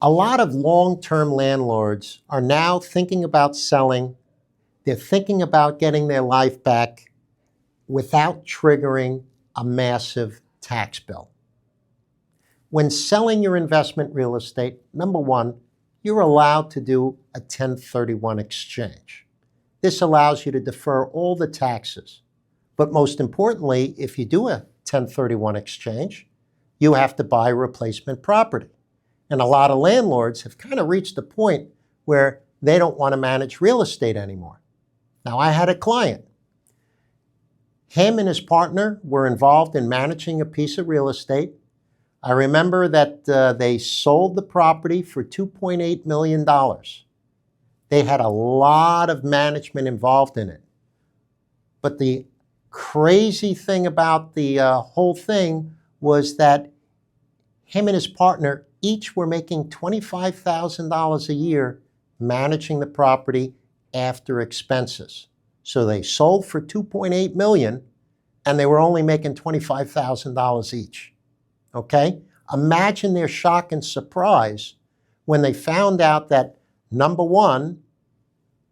A lot of long-term landlords are now thinking about selling. They're thinking about getting their life back without triggering a massive tax bill. When selling your investment real estate, number one, you're allowed to do a 1031 exchange. This allows you to defer all the taxes. But most importantly, if you do a 1031 exchange, you have to buy replacement property. And a lot of landlords have kind of reached a point where they don't want to manage real estate anymore. Now, I had a client. Him and his partner were involved in managing a piece of real estate. I remember that they sold the property for $2.8 million. They had a lot of management involved in it. But the crazy thing about the whole thing was that him and his partner each were making $25,000 a year managing the property after expenses. So they sold for $2.8 million and they were only making $25,000 each. Okay? Imagine their shock and surprise when they found out that, number one,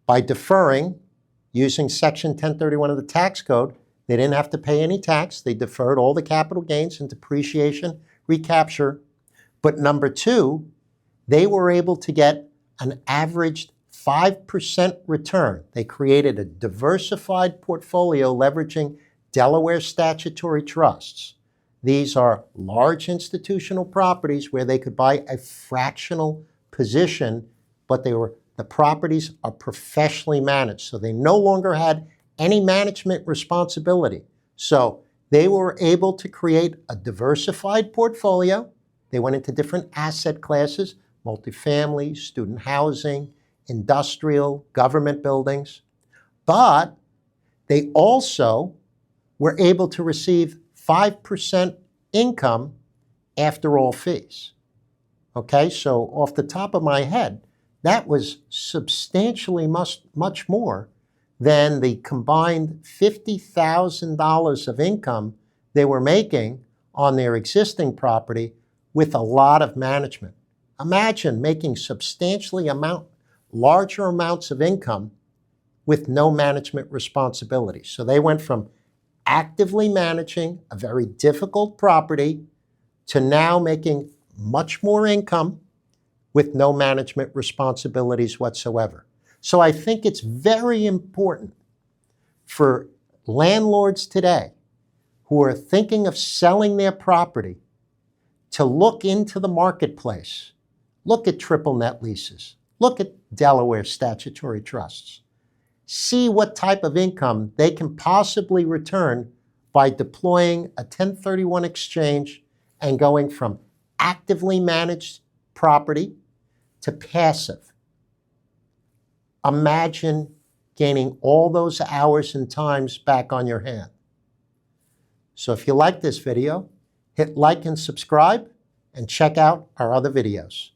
by deferring, using Section 1031 of the tax code, they didn't have to pay any tax. They deferred all the capital gains and depreciation, recapture. But number two, they were able to get an averaged 5% return. They created a diversified portfolio leveraging Delaware Statutory Trusts. These are large institutional properties where they could buy a fractional position, but the properties are professionally managed. So they no longer had any management responsibility. So they were able to create a diversified portfolio. They went into different asset classes, multifamily, student housing, industrial, government buildings. But they also were able to receive 5% income after all fees. Okay, so off the top of my head, that was substantially much more than the combined $50,000 of income they were making on their existing property with a lot of management. Imagine making substantially larger amounts of income with no management responsibility. So they went from actively managing a very difficult property to now making much more income with no management responsibilities whatsoever. So I think it's very important for landlords today who are thinking of selling their property to look into the marketplace. Look at triple net leases. Look at Delaware Statutory Trusts. See what type of income they can possibly return by deploying a 1031 exchange and going from actively managed property to passive. Imagine gaining all those hours and times back on your hand. So if you like this video, hit like and subscribe and check out our other videos.